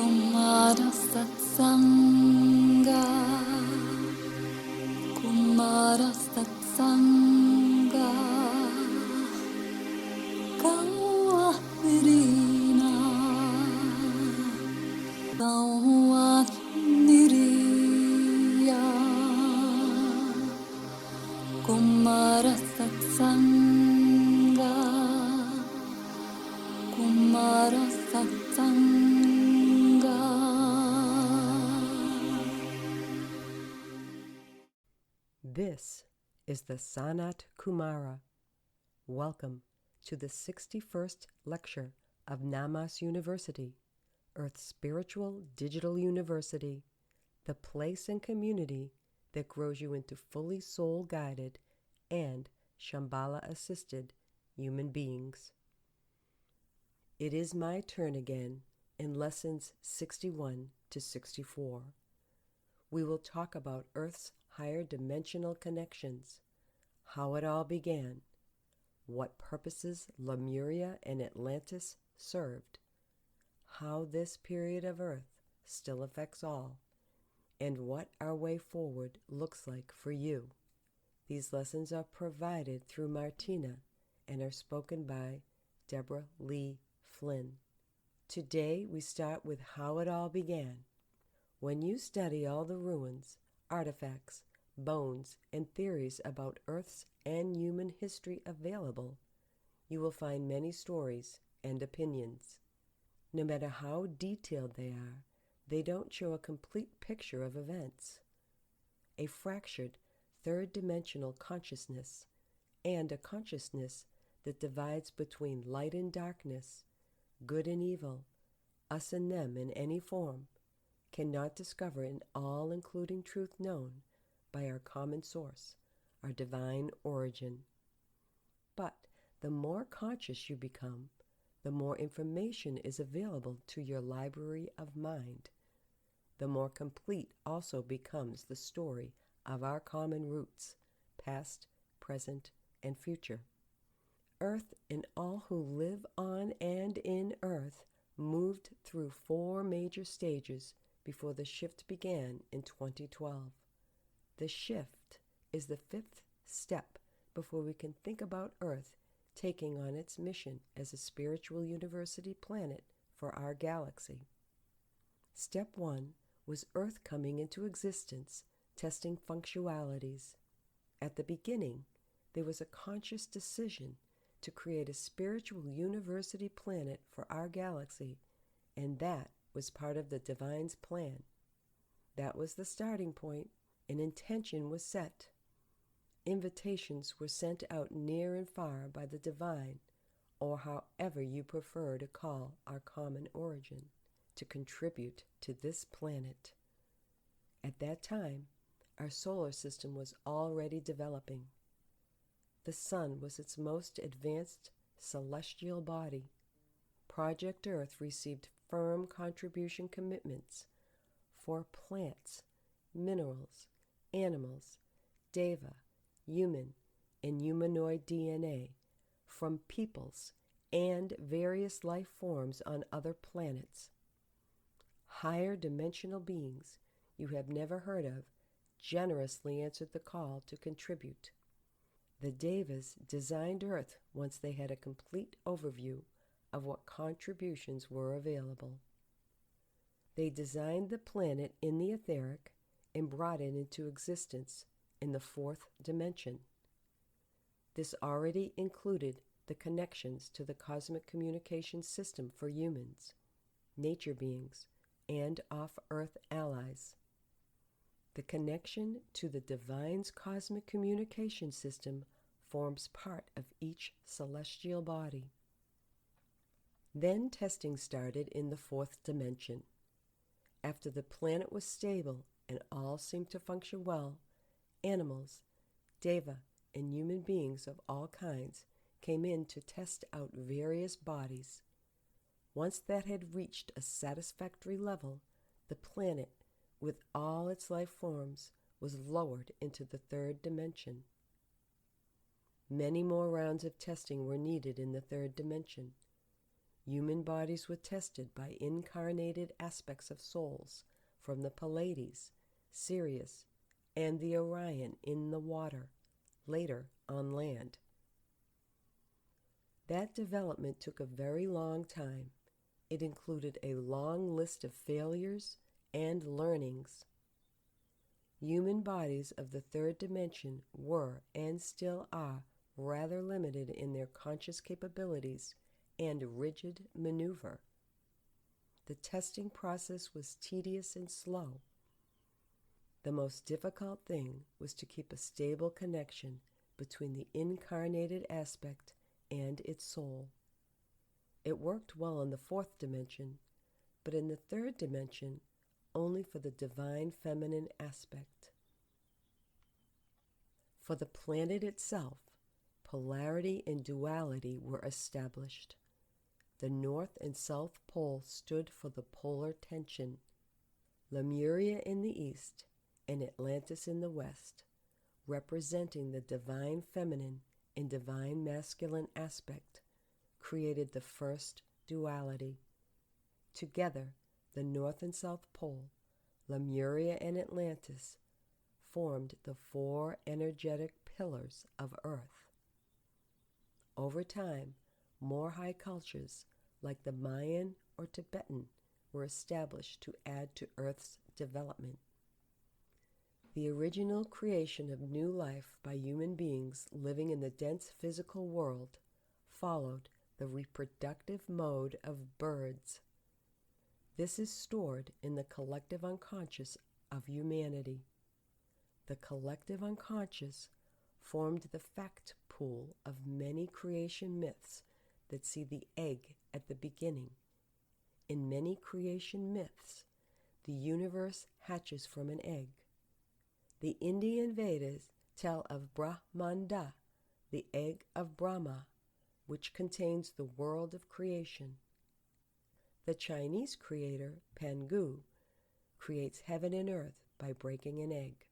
Kumara Satsanga, Kumara Satsanga, Kawahrina, Kawahniriya, Kumara Satsanga, Kumara Satsanga. This is the SANAT KUMARA. Welcome to the 61st lecture of Namas University, Earth's spiritual digital university, the place and community that grows you into fully soul-guided and Shambhala-assisted human beings. It is my turn again in lessons 61 to 64. We will talk about Earth's higher dimensional connections, how it all began, what purposes Lemuria and Atlantis served, how this period of Earth still affects all, and what our way forward looks like for you. These lessons are provided through Martina and are spoken by Deborah Lee Flynn. Today we start with how it all began. When you study all the ruins, artifacts, bones, and theories about Earth's and human history available, you will find many stories and opinions. No matter how detailed they are, they don't show a complete picture of events. A fractured, third-dimensional consciousness, and a consciousness that divides between light and darkness, good and evil, us and them in any form, cannot discover an all-including truth known by our common source, our divine origin. But the more conscious you become, the more information is available to your library of mind. The more complete also becomes the story of our common roots, past, present, and future. Earth and all who live on and in Earth moved through 4 major stages before the shift began in 2012. The shift is the 5th step before we can think about Earth taking on its mission as a spiritual university planet for our galaxy. Step 1 was Earth coming into existence, testing functionalities. At the beginning, there was a conscious decision to create a spiritual university planet for our galaxy, and that was part of the Divine's plan. That was the starting point. An intention was set. Invitations were sent out near and far by the Divine, or however you prefer to call our common origin, to contribute to this planet. At that time, our solar system was already developing. The Sun was its most advanced celestial body. Project Earth received firm contribution commitments for plants, minerals, animals, deva, human, and humanoid DNA from peoples and various life forms on other planets. Higher dimensional beings you have never heard of generously answered the call to contribute. The Devas designed Earth once they had a complete overview of what contributions were available. They designed the planet in the etheric and brought it into existence in the 4th dimension. This already included the connections to the cosmic communication system for humans, nature beings, and off-Earth allies. The connection to the Divine's cosmic communication system forms part of each celestial body. Then testing started in the 4th dimension. After the planet was stable and all seemed to function well, animals, deva, and human beings of all kinds came in to test out various bodies. Once that had reached a satisfactory level, the planet, with all its life forms, was lowered into the 3rd dimension. Many more rounds of testing were needed in the 3rd dimension. human bodies were tested by incarnated aspects of souls from the Pleiades, Sirius, and the Orion in the water, later on land. That development took a very long time. It included a long list of failures and learnings. Human bodies of the third dimension were and still are rather limited in their conscious capabilities and rigid maneuver. The testing process was tedious and slow. The most difficult thing was to keep a stable connection between the incarnated aspect and its soul. It worked well in the fourth dimension, but in the third dimension, only for the divine feminine aspect. For the planet itself, polarity and duality were established. The North and South Pole stood for the polar tension. Lemuria in the east and Atlantis in the west, representing the divine feminine and divine masculine aspect, created the first duality. Together, the North and South Pole, Lemuria and Atlantis, formed the four energetic pillars of Earth. Over time, more high cultures, like the Mayan or Tibetan, were established to add to Earth's development. The original creation of new life by human beings living in the dense physical world followed the reproductive mode of birds. This is stored in the collective unconscious of humanity. The collective unconscious formed the fact pool of many creation myths that see the egg at the beginning. In many creation myths, the universe hatches from an egg. The Indian Vedas tell of Brahmanda, the egg of Brahma, which contains the world of creation. The Chinese creator, Pangu, creates heaven and earth by breaking an egg.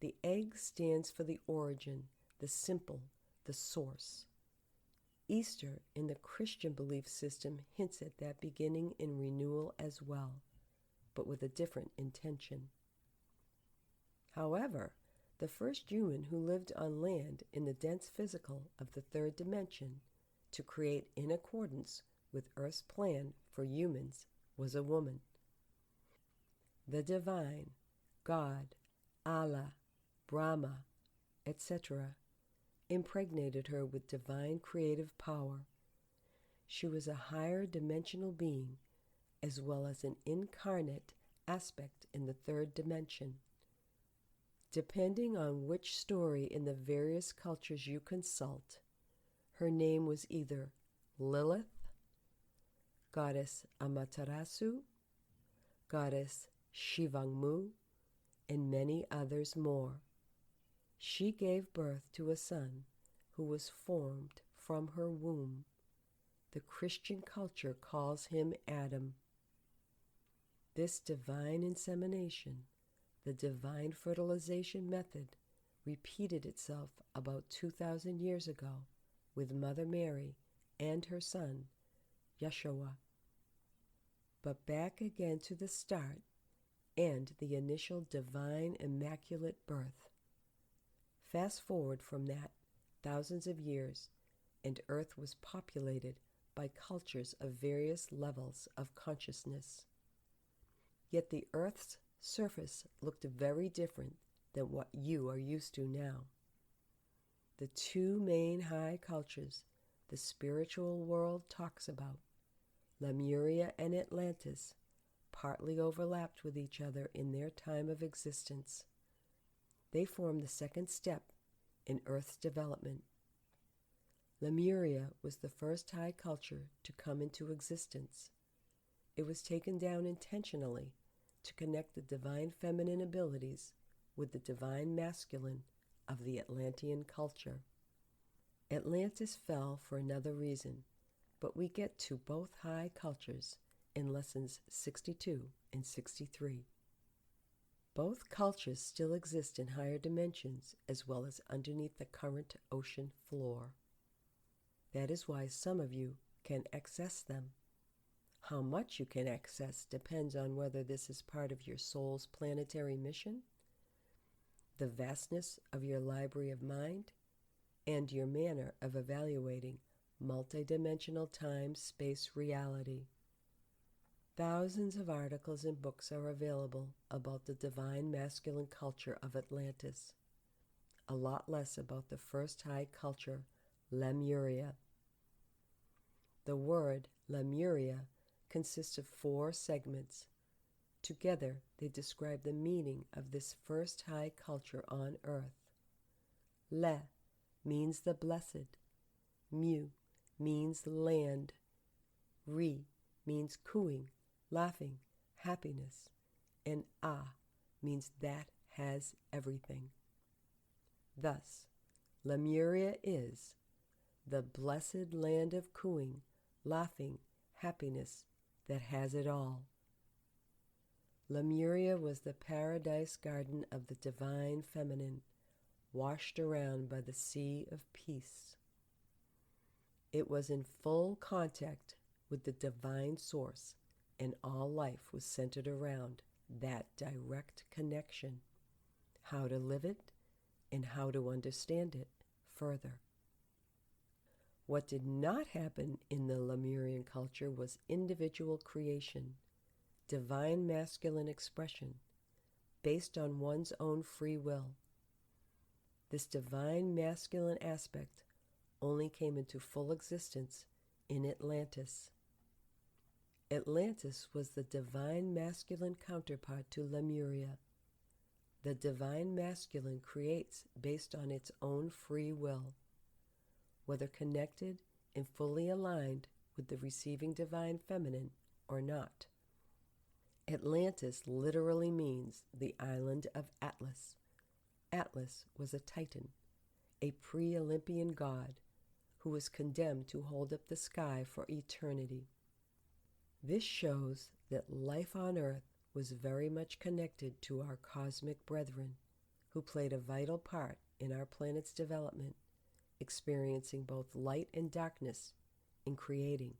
The egg stands for the origin, the simple, the source. Easter in the Christian belief system hints at that beginning in renewal as well, but with a different intention. However, the first human who lived on land in the dense physical of the third dimension to create in accordance with Earth's plan for humans was a woman. The divine, God, Allah, Brahma, etc., impregnated her with divine creative power. She was a higher dimensional being, as well as an incarnate aspect in the third dimension. Depending on which story in the various cultures you consult, her name was either Lilith, goddess Amaterasu, goddess Shivangmu, and many others more. She gave birth to a son who was formed from her womb. The Christian culture calls him Adam. This divine insemination, the divine fertilization method, repeated itself about 2,000 years ago with Mother Mary and her son, Yeshua. But back again to the start and the initial divine immaculate birth. Fast forward from that thousands of years, and Earth was populated by cultures of various levels of consciousness. Yet the Earth's surface looked very different than what you are used to now. The two main high cultures the spiritual world talks about, Lemuria and Atlantis, partly overlapped with each other in their time of existence. They form the second step in Earth's development. Lemuria was the first high culture to come into existence. It was taken down intentionally to connect the divine feminine abilities with the divine masculine of the Atlantean culture. Atlantis fell for another reason, but we get to both high cultures in lessons 62 and 63. Both cultures still exist in higher dimensions as well as underneath the current ocean floor. That is why some of you can access them. How much you can access depends on whether this is part of your soul's planetary mission, the vastness of your library of mind, and your manner of evaluating multidimensional time-space reality. Thousands of articles and books are available about the divine masculine culture of Atlantis. A lot less about the first high culture, Lemuria. The word Lemuria consists of 4 segments. Together, they describe the meaning of this first high culture on earth. Le means the blessed. Mu means land. Ri means cooing, laughing, happiness. And Ah means that has everything. Thus, Lemuria is the blessed land of cooing, laughing, happiness that has it all. Lemuria was the paradise garden of the divine feminine, washed around by the sea of peace. It was in full contact with the divine source, and all life was centered around that direct connection, how to live it and how to understand it further. What did not happen in the Lemurian culture was individual creation, divine masculine expression, based on one's own free will. This divine masculine aspect only came into full existence in Atlantis. Atlantis was the divine masculine counterpart to Lemuria. The divine masculine creates based on its own free will, whether connected and fully aligned with the receiving divine feminine or not. Atlantis literally means the island of Atlas. Atlas was a titan, a pre-Olympian god who was condemned to hold up the sky for eternity. This shows that life on Earth was very much connected to our cosmic brethren, who played a vital part in our planet's development, experiencing both light and darkness in creating.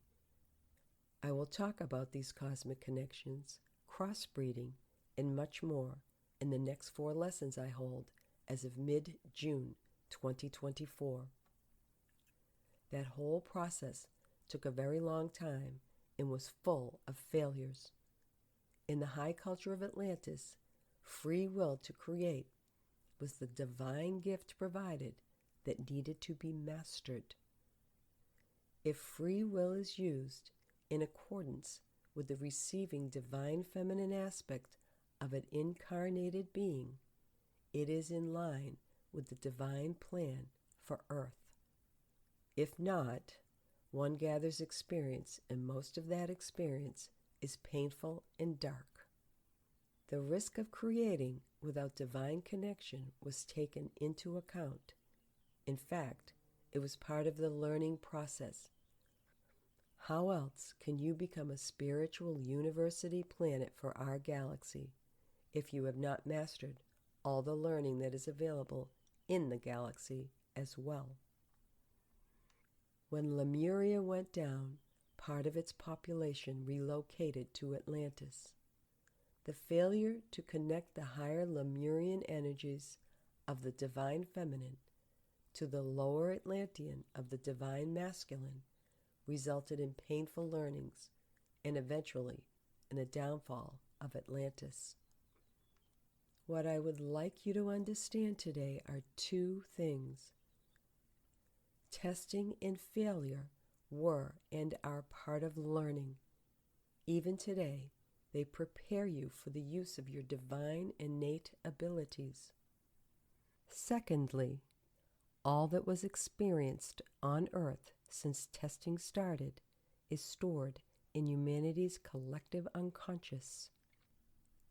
I will talk about these cosmic connections, crossbreeding, and much more in the next 4 lessons I hold as of mid-June 2024. That whole process took a very long time and was full of failures. In the high culture of Atlantis, free will to create was the divine gift provided that needed to be mastered. If free will is used in accordance with the receiving divine feminine aspect of an incarnated being, it is in line with the divine plan for Earth. If not, one gathers experience, and most of that experience is painful and dark. The risk of creating without divine connection was taken into account. In fact, it was part of the learning process. How else can you become a spiritual university planet for our galaxy if you have not mastered all the learning that is available in the galaxy as well? When Lemuria went down, part of its population relocated to Atlantis. The failure to connect the higher Lemurian energies of the divine feminine to the lower Atlantean of the divine masculine resulted in painful learnings and eventually in the downfall of Atlantis. What I would like you to understand today are 2 things. Testing and failure were and are part of learning. Even today, they prepare you for the use of your divine innate abilities. Secondly, all that was experienced on Earth since testing started is stored in humanity's collective unconscious.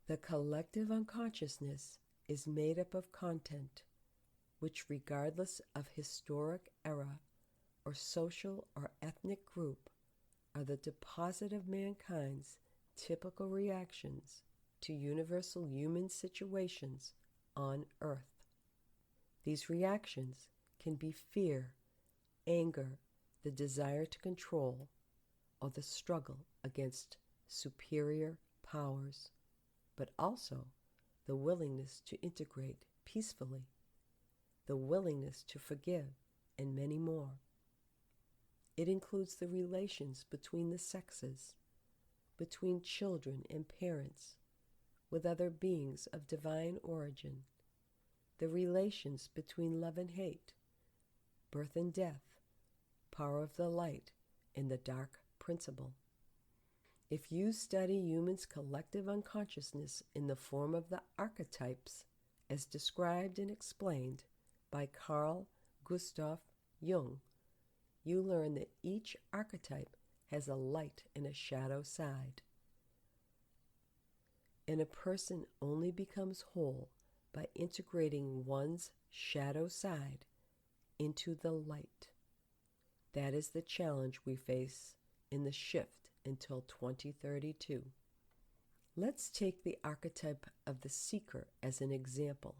The collective unconsciousness is made up of content which, regardless of historic era or social or ethnic group, are the deposit of mankind's typical reactions to universal human situations on Earth. These reactions can be fear, anger, the desire to control, or the struggle against superior powers, but also the willingness to integrate peacefully, the willingness to forgive, and many more. It includes the relations between the sexes, between children and parents, with other beings of divine origin, the relations between love and hate, birth and death, power of the light and the dark principle. If you study humans' collective unconsciousness in the form of the archetypes, as described and explained by Carl Gustav Jung, you learn that each archetype has a light and a shadow side. And a person only becomes whole by integrating one's shadow side into the light. That is the challenge we face in the shift until 2032. Let's take the archetype of the seeker as an example.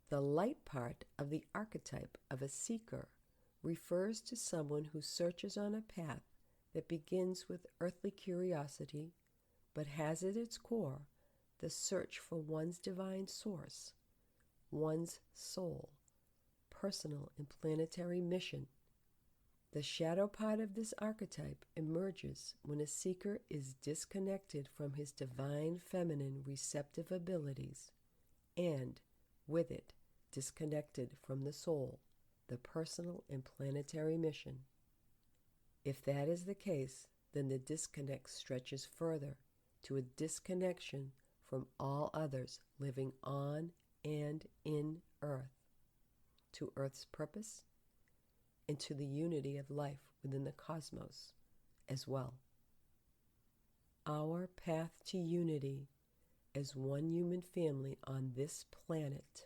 The light part of the archetype of a seeker refers to someone who searches on a path that begins with earthly curiosity, but has at its core the search for one's divine source, one's soul, personal and planetary mission. The shadow part of this archetype emerges when a seeker is disconnected from his divine feminine receptive abilities, and, with it, disconnected from the soul, the personal and planetary mission. If that is the case, then the disconnect stretches further to a disconnection from all others living on and in Earth, to Earth's purpose, and to the unity of life within the cosmos as well. Our path to unity as one human family on this planet.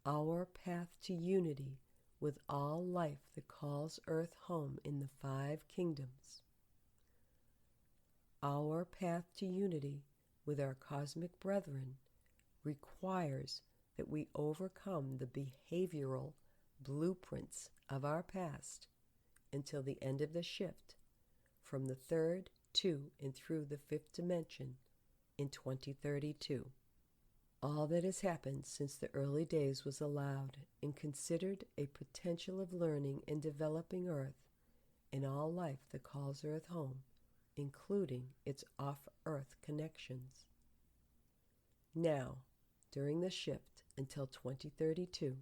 Our path to unity with all life that calls Earth home in the 5 kingdoms. Our path to unity with our cosmic brethren requires that we overcome the behavioral blueprints of our past until the end of the shift from the 3rd to and through the 5th dimension in 2032. All that has happened since the early days was allowed and considered a potential of learning and developing Earth and all life that calls Earth home, including its off-Earth connections. Now, during the shift until 2032,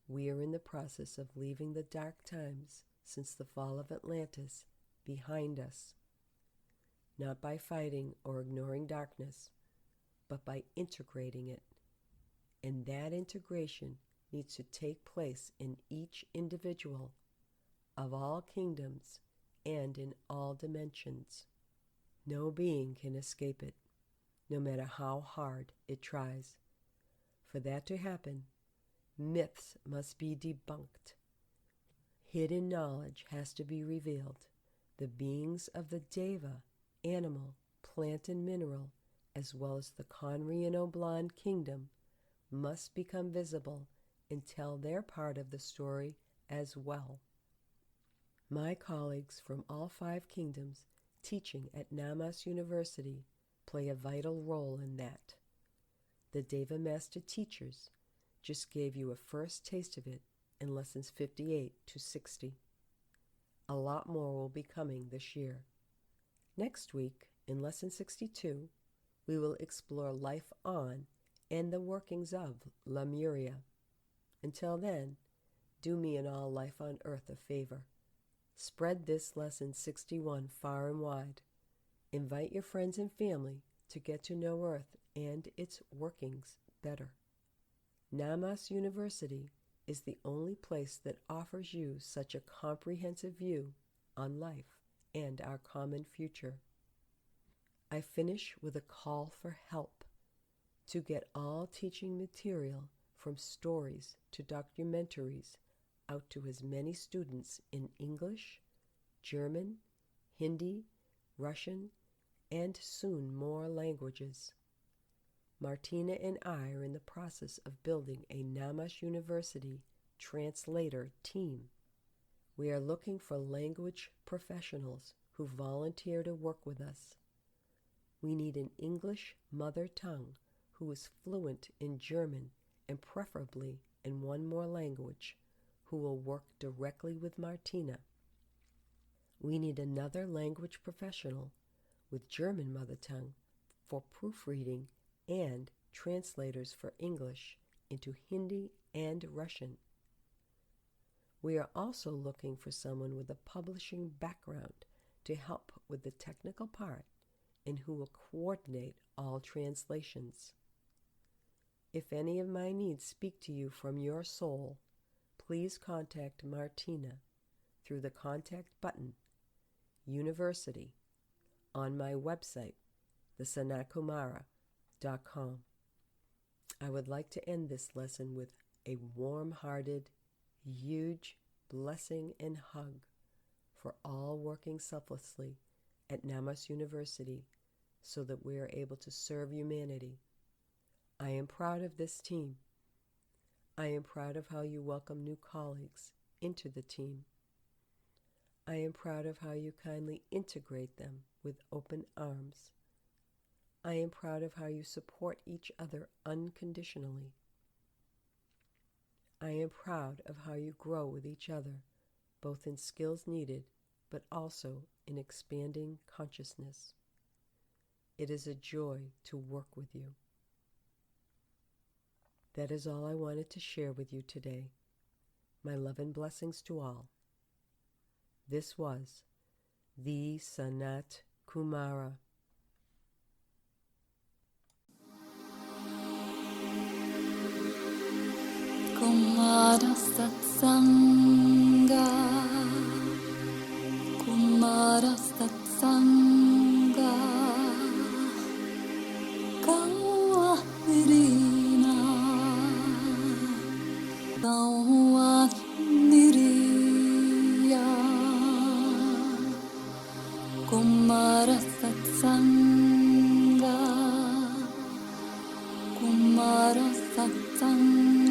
we are in the process of leaving the dark times since the fall of Atlantis behind us, not by fighting or ignoring darkness, but by integrating it. And that integration needs to take place in each individual of all kingdoms and in all dimensions. No being can escape it, no matter how hard it tries. For that to happen, myths must be debunked. Hidden knowledge has to be revealed. The beings of the Deva, animal, plant, and mineral, as well as the Conry and Oblon kingdom, must become visible and tell their part of the story as well. My colleagues from all 5 kingdoms teaching at Namas University play a vital role in that. The Deva Master teachers just gave you a first taste of it in lessons 58 to 60. A lot more will be coming this year. Next week, in lesson 62, we will explore life on and the workings of Lemuria. Until then, do me and all life on earth a favor. Spread this lesson 61 far and wide. Invite your friends and family to get to know Earth and its workings better. Namas University is the only place that offers you such a comprehensive view on life and our common future. I finish with a call for help to get all teaching material from stories to documentaries out to as many students in English, German, Hindi, Russian, and soon more languages. Martina and I are in the process of building a Namas University translator team. We are looking for language professionals who volunteer to work with us. We need an English mother tongue who is fluent in German and preferably in one more language, who will work directly with Martina. We need another language professional with German mother tongue for proofreading and translators for English into Hindi and Russian. We are also looking for someone with a publishing background to help with the technical part and who will coordinate all translations. If any of my needs speak to you from your soul, please contact Martina through the contact button, University, on my website, thesanatkumara.com. I would like to end this lesson with a warm-hearted, huge blessing and hug for all working selflessly at Namas University so that we are able to serve humanity. I am proud of this team. I am proud of how you welcome new colleagues into the team. I am proud of how you kindly integrate them with open arms. I am proud of how you support each other unconditionally. I am proud of how you grow with each other, both in skills needed, but also in expanding consciousness. It is a joy to work with you. That is all I wanted to share with you today. My love and blessings to all. This was the Sanat Kumara. Kumara Satsanga, Kumara Satsanga, Kawa Nirina, Kawa Niriya, Kumara Satsanga, Kumara Satsanga.